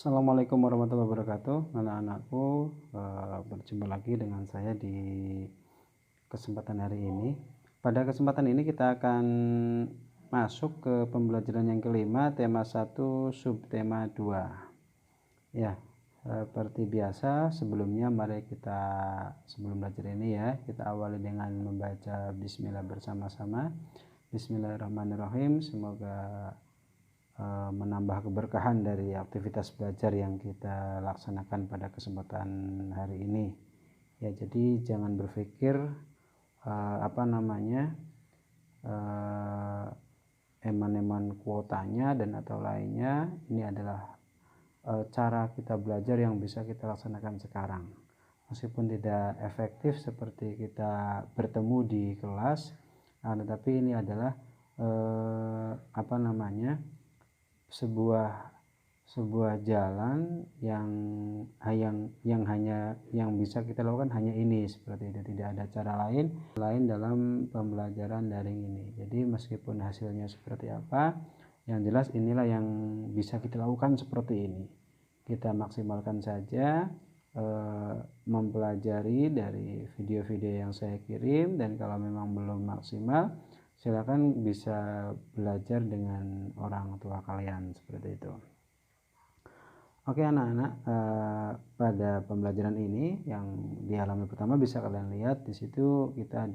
Assalamualaikum warahmatullahi wabarakatuh, anak-anakku. Berjumpa lagi dengan saya di kesempatan hari ini. Pada kesempatan ini kita akan masuk ke pembelajaran yang kelima, tema 1, subtema 2. Ya, seperti biasa sebelumnya mari kita sebelum belajar ini ya, kita awali dengan membaca bismillah bersama-sama. Bismillahirrahmanirrahim. Semoga menambah keberkahan dari aktivitas belajar yang kita laksanakan pada kesempatan hari ini ya. Jadi jangan berpikir eman-eman kuotanya dan atau lainnya. Ini adalah cara kita belajar yang bisa kita laksanakan sekarang, meskipun tidak efektif seperti kita bertemu di kelas, tetapi ini adalah sebuah jalan yang bisa kita lakukan hanya ini, seperti itu. Tidak ada cara lain dalam pembelajaran daring ini. Jadi meskipun hasilnya seperti apa, yang jelas inilah yang bisa kita lakukan seperti ini. Kita maksimalkan saja mempelajari dari video-video yang saya kirim, dan kalau memang belum maksimal, silakan bisa belajar dengan orang tua kalian, seperti itu. Oke anak-anak, pada pembelajaran ini yang di halaman pertama bisa kalian lihat di situ kita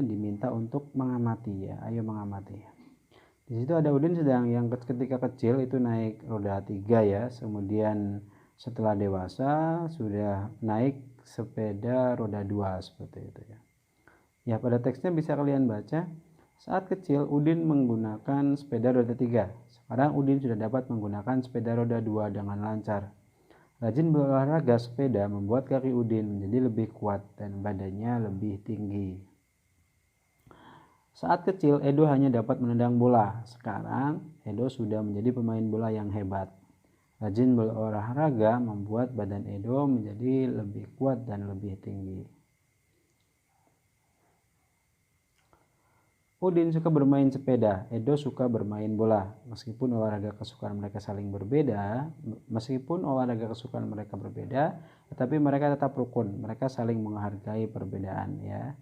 diminta untuk mengamati ya. Ayo mengamati. Di situ ada Udin yang ketika kecil itu naik roda 3 ya, kemudian setelah dewasa sudah naik sepeda roda 2, seperti itu ya. Ya, pada teksnya bisa kalian baca, saat kecil Udin menggunakan sepeda roda 3. Sekarang Udin sudah dapat menggunakan sepeda roda 2 dengan lancar. Rajin berolahraga sepeda membuat kaki Udin menjadi lebih kuat dan badannya lebih tinggi. Saat kecil Edo hanya dapat menendang bola. Sekarang Edo sudah menjadi pemain bola yang hebat. Rajin berolahraga membuat badan Edo menjadi lebih kuat dan lebih tinggi. Udin suka bermain sepeda, Edo suka bermain bola. Meskipun olahraga kesukaan mereka berbeda, tetapi mereka tetap rukun. Mereka saling menghargai perbedaan ya.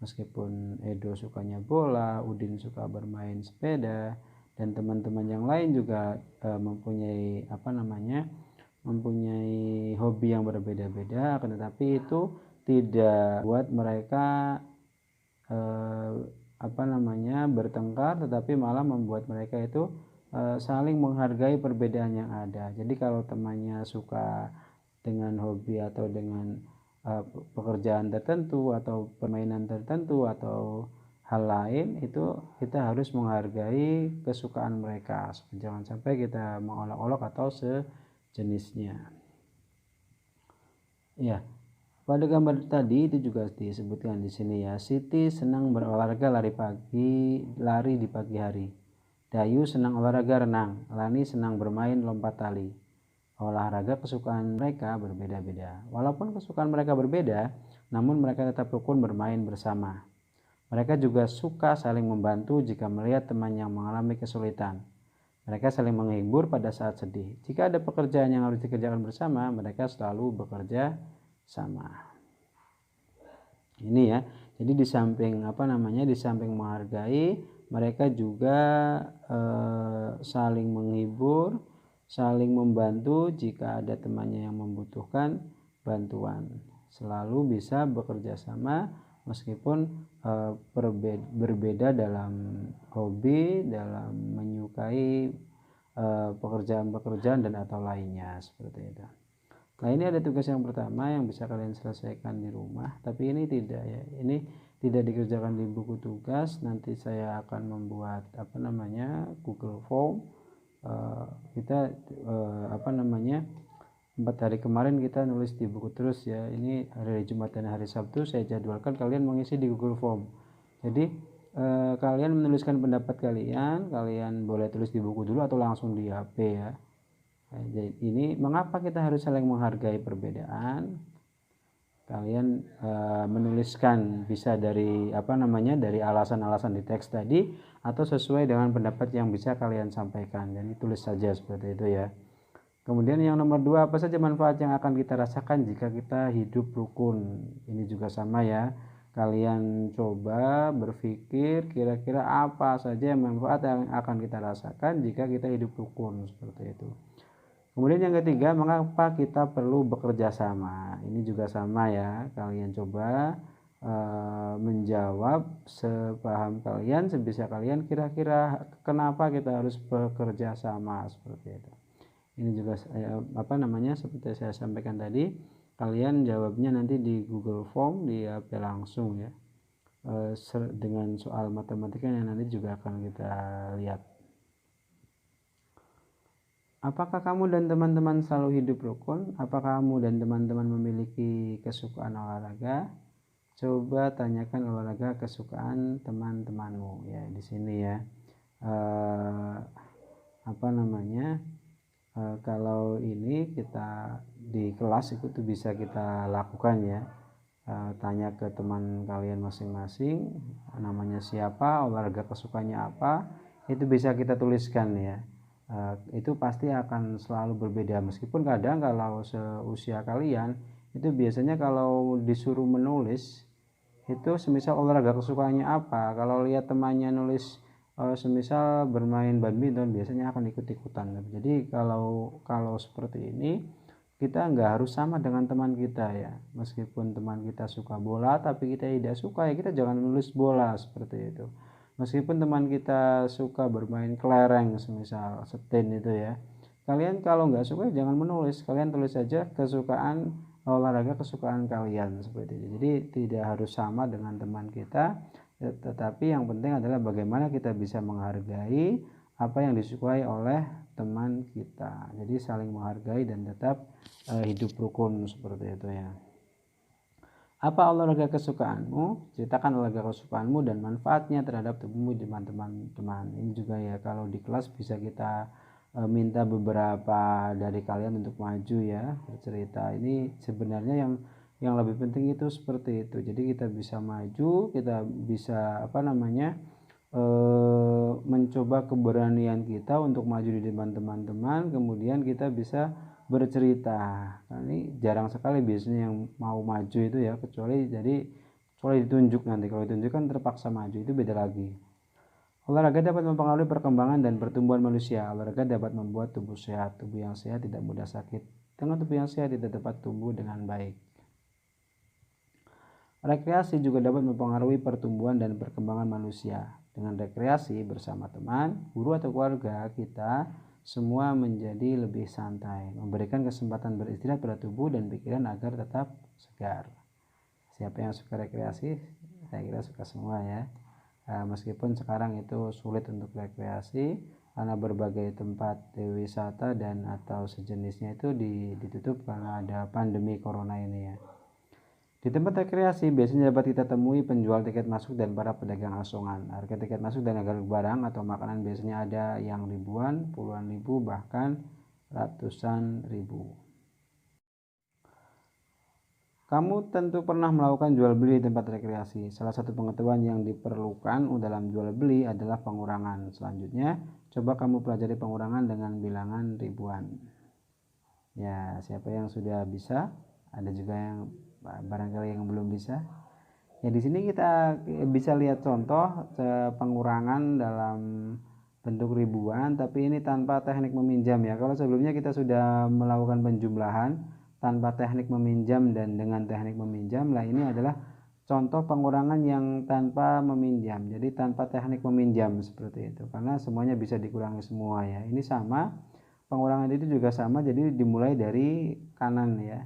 Meskipun Edo sukanya bola, Udin suka bermain sepeda, dan teman-teman yang lain juga mempunyai hobi yang berbeda-beda, akan tetapi itu tidak buat mereka bertengkar, tetapi malah membuat mereka itu saling menghargai perbedaan yang ada. Jadi kalau temannya suka dengan hobi atau dengan pekerjaan tertentu atau permainan tertentu atau hal lain, itu kita harus menghargai kesukaan mereka. Jangan sampai kita mengolok-olok atau sejenisnya. Ya. Pada gambar tadi itu juga disebutkan di sini ya. Siti senang berolahraga lari di pagi hari. Dayu senang olahraga renang. Lani senang bermain lompat tali. Olahraga kesukaan mereka berbeda-beda. Walaupun kesukaan mereka berbeda, namun mereka tetap rukun bermain bersama. Mereka juga suka saling membantu jika melihat teman yang mengalami kesulitan. Mereka saling menghibur pada saat sedih. Jika ada pekerjaan yang harus dikerjakan bersama, mereka selalu bekerja sama. Ini ya. Jadi di samping menghargai, mereka juga saling menghibur, saling membantu jika ada temannya yang membutuhkan bantuan. Selalu bisa bekerja sama meskipun berbeda dalam hobi, dalam menyukai pekerjaan-pekerjaan dan atau lainnya, seperti itu. Nah, ini ada tugas yang pertama yang bisa kalian selesaikan di rumah, tapi ini tidak dikerjakan di buku tugas. Nanti saya akan membuat Google Form. Kita 4 hari kemarin kita nulis di buku terus ya. Ini hari Jumat dan hari Sabtu saya jadwalkan kalian mengisi di Google Form. Jadi kalian menuliskan pendapat kalian boleh tulis di buku dulu atau langsung di HP ya. Jadi ini mengapa kita harus saling menghargai perbedaan? kalian menuliskan bisa dari dari alasan-alasan di teks tadi atau sesuai dengan pendapat yang bisa kalian sampaikan. Jadi tulis saja seperti itu ya. Kemudian yang nomor 2, apa saja manfaat yang akan kita rasakan jika kita hidup rukun? Ini juga sama ya. Kalian coba berpikir kira-kira apa saja manfaat yang akan kita rasakan jika kita hidup rukun, seperti itu. Kemudian yang ketiga, mengapa kita perlu bekerja sama? Ini juga sama ya. Kalian coba menjawab sepaham kalian, sebisa kalian, kira-kira kenapa kita harus bekerja sama, seperti itu. Ini juga seperti saya sampaikan tadi, kalian jawabnya nanti di Google Form, di HP langsung ya, dengan soal matematika yang nanti juga akan kita lihat. Apakah kamu dan teman-teman selalu hidup rukun? Apakah kamu dan teman-teman memiliki kesukaan olahraga? Coba tanyakan olahraga kesukaan teman-temanmu ya di sini ya. Kalau ini kita di kelas itu bisa kita lakukan ya. Tanya ke teman kalian masing-masing, namanya siapa, olahraga kesukaannya apa, itu bisa kita tuliskan ya. Itu pasti akan selalu berbeda, meskipun kadang kalau seusia kalian itu biasanya kalau disuruh menulis itu semisal olahraga kesukaannya apa, kalau lihat temannya nulis semisal bermain badminton, biasanya akan ikut-ikutan. Jadi kalau seperti ini kita nggak harus sama dengan teman kita ya. Meskipun teman kita suka bola tapi kita tidak suka, ya kita jangan menulis bola, seperti itu. Meskipun teman kita suka bermain kelereng semisal setin itu ya, kalian kalau nggak suka jangan menulis, kalian tulis saja kesukaan olahraga kesukaan kalian, seperti itu. Jadi tidak harus sama dengan teman kita, tetapi yang penting adalah bagaimana kita bisa menghargai apa yang disukai oleh teman kita. Jadi saling menghargai dan tetap hidup rukun, seperti itu ya. Apa olahraga kesukaanmu? Ceritakan olahraga kesukaanmu dan manfaatnya terhadap tubuhmu di teman-teman. Ini juga ya, kalau di kelas bisa kita minta beberapa dari kalian untuk maju ya, bercerita. Ini sebenarnya yang lebih penting itu seperti itu. Jadi kita bisa maju, kita bisa mencoba keberanian kita untuk maju di depan teman-teman, kemudian kita bisa bercerita. Nah, ini jarang sekali biasanya yang mau maju itu ya, kecuali ditunjuk. Nanti kalau ditunjuk kan terpaksa maju, itu beda lagi. Olahraga dapat mempengaruhi perkembangan dan pertumbuhan manusia. Olahraga dapat membuat tubuh sehat. Tubuh yang sehat tidak mudah sakit. Dengan tubuh yang sehat tidak dapat tumbuh dengan baik. Rekreasi juga dapat mempengaruhi pertumbuhan dan perkembangan manusia. Dengan rekreasi bersama teman, guru atau keluarga, kita semua menjadi lebih santai, memberikan kesempatan beristirahat pada tubuh dan pikiran agar tetap segar. Siapa yang suka rekreasi? Saya kira suka semua ya. Meskipun sekarang itu sulit untuk rekreasi karena berbagai tempat wisata dan atau sejenisnya itu ditutup karena ada pandemi corona ini ya. Di tempat rekreasi biasanya dapat kita temui penjual tiket masuk dan para pedagang asongan. Harga tiket masuk dan harga barang atau makanan biasanya ada yang ribuan, puluhan ribu, bahkan ratusan ribu. Kamu tentu pernah melakukan jual beli di tempat rekreasi. Salah satu pengetahuan yang diperlukan dalam jual beli adalah pengurangan. Selanjutnya, coba kamu pelajari pengurangan dengan bilangan ribuan. Ya, siapa yang sudah bisa? Ada juga yang barangkali yang belum bisa. Ya, di sini kita bisa lihat contoh pengurangan dalam bentuk ribuan, tapi ini tanpa teknik meminjam ya. Kalau sebelumnya kita sudah melakukan penjumlahan tanpa teknik meminjam dan dengan teknik meminjam, lah ini adalah contoh pengurangan yang tanpa meminjam. Jadi tanpa teknik meminjam, seperti itu. Karena semuanya bisa dikurangi semua ya. Ini sama, pengurangan itu juga sama, jadi dimulai dari kanan ya.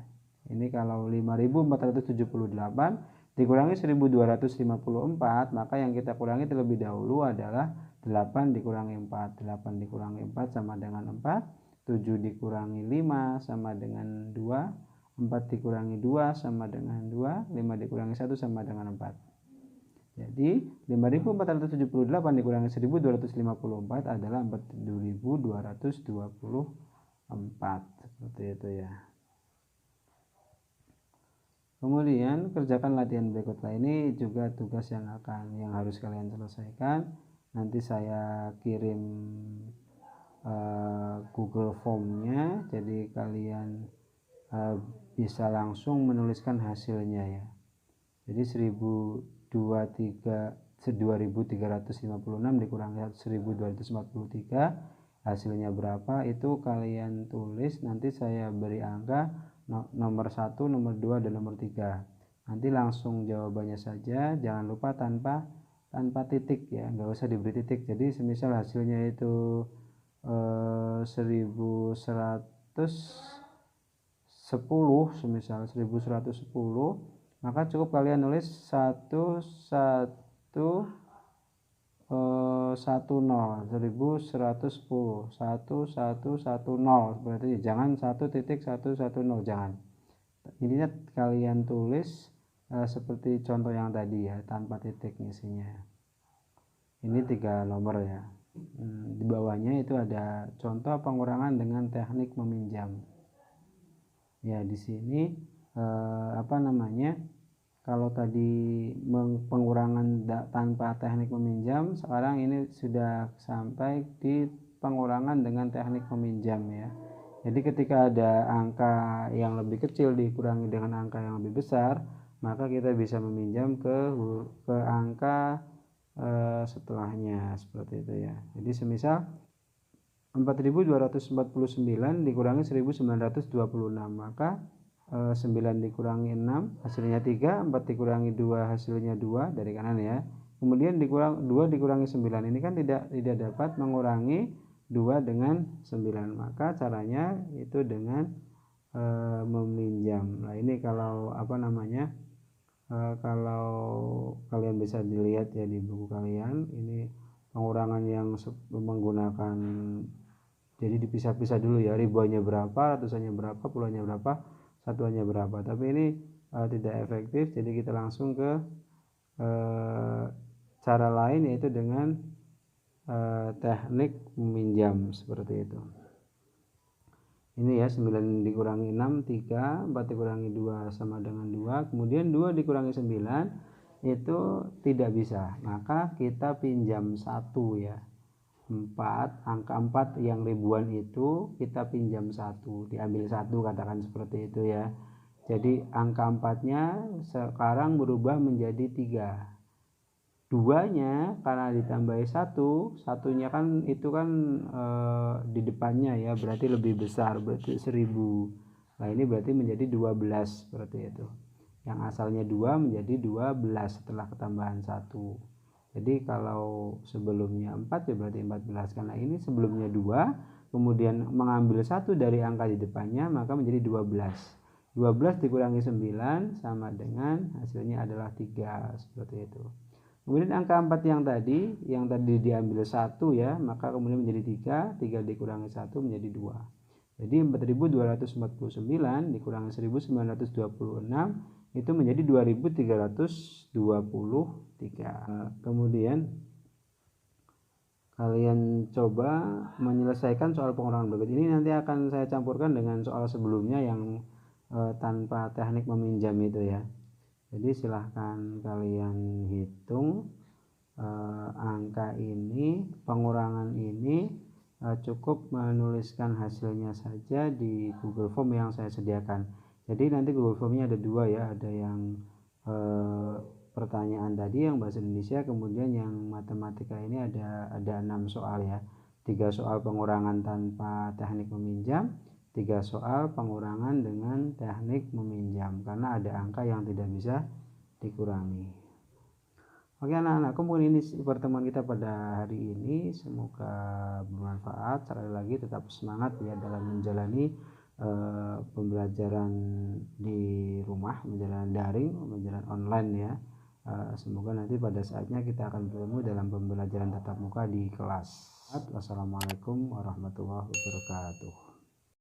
Ini kalau 5.478 dikurangi 1.254, maka yang kita kurangi terlebih dahulu adalah 8 dikurangi 4. 8 dikurangi 4 sama dengan 4. 7 dikurangi 5 sama dengan 2. 4 dikurangi 2 sama dengan 2. 5 dikurangi 1 sama dengan 4. Jadi 5.478 dikurangi 1.254 adalah 4.224. Seperti itu ya. Kemudian kerjakan latihan berikutlah. Ini juga tugas yang harus kalian selesaikan. Nanti saya kirim Google Form-nya, jadi kalian bisa langsung menuliskan hasilnya ya. Jadi 2356 dikurangi 1243 hasilnya berapa, itu kalian tulis. Nanti saya beri angka nomor 1, nomor 2, dan nomor 3. Nanti langsung jawabannya saja, jangan lupa tanpa titik ya, nggak usah diberi titik. Jadi semisal hasilnya itu 1110, semisal 1110, maka cukup kalian nulis 1110 1110 berarti jangan 1.110, jangan. Intinya kalian tulis seperti contoh yang tadi ya, tanpa titik ngisinya. Ini 3 nomor ya. Di bawahnya itu ada contoh pengurangan dengan teknik meminjam. Ya, di sini kalau tadi pengurangan tanpa teknik meminjam, sekarang ini sudah sampai di pengurangan dengan teknik meminjam ya. Jadi ketika ada angka yang lebih kecil dikurangi dengan angka yang lebih besar, maka kita bisa meminjam ke angka setelahnya, seperti itu ya. Jadi semisal 4249 dikurangi 1926, maka 9 dikurangi 6 hasilnya 3, 4 dikurangi 2 hasilnya 2 dari kanan ya. Kemudian 2 dikurangi 9, ini kan tidak dapat mengurangi 2 dengan 9, maka caranya itu dengan meminjam. Nah, ini kalau kalau kalian bisa dilihat ya di buku kalian, ini pengurangan yang menggunakan, jadi dipisah-pisah dulu ya, ribuannya berapa, ratusannya berapa, puluhannya berapa, satuannya berapa. Tapi ini tidak efektif, jadi kita langsung ke cara lain, yaitu dengan teknik meminjam seperti itu. Ini ya, 9 dikurangi 6 3, 4 dikurangi 2 sama dengan 2, kemudian 2 dikurangi 9 itu tidak bisa, maka kita pinjam 1 ya. 4, angka 4 yang ribuan itu kita pinjam 1, diambil 1, katakan seperti itu ya. Jadi angka 4-nya sekarang berubah menjadi 3. 2-nya karena ditambahi 1, satunya kan itu kan di depannya ya, berarti lebih besar, berarti 1000. Nah, ini berarti menjadi 12 seperti itu. Yang asalnya 2 menjadi 12 setelah ketambahan 1. Jadi kalau sebelumnya 4 ya berarti 14, karena ini sebelumnya 2, kemudian mengambil 1 dari angka di depannya, maka menjadi 12. 12 dikurangi 9 sama dengan hasilnya adalah 3, seperti itu. Kemudian angka 4 yang tadi diambil 1 ya, maka kemudian menjadi 3 dikurangi 1 menjadi 2. Jadi 4249 dikurangi 1926 itu menjadi 2323. Kemudian kalian coba menyelesaikan soal pengurangan berikut ini. Nanti akan saya campurkan dengan soal sebelumnya yang tanpa teknik meminjam itu ya. Jadi silahkan kalian hitung angka ini, pengurangan ini, cukup menuliskan hasilnya saja di Google Form yang saya sediakan. Jadi nanti Google Form-nya ada 2 ya, ada yang pertanyaan tadi yang bahasa Indonesia, kemudian yang matematika ini ada 6 soal ya. 3 soal pengurangan tanpa teknik meminjam, 3 soal pengurangan dengan teknik meminjam, karena ada angka yang tidak bisa dikurangi. Oke anak-anakku, mungkin ini pertemuan kita pada hari ini, semoga bermanfaat. Sekali lagi tetap semangat ya dalam menjalani pembelajaran di rumah, pembelajaran daring, pembelajaran online ya. Semoga nanti pada saatnya kita akan bertemu dalam pembelajaran tatap muka di kelas. Wassalamualaikum warahmatullahi wabarakatuh.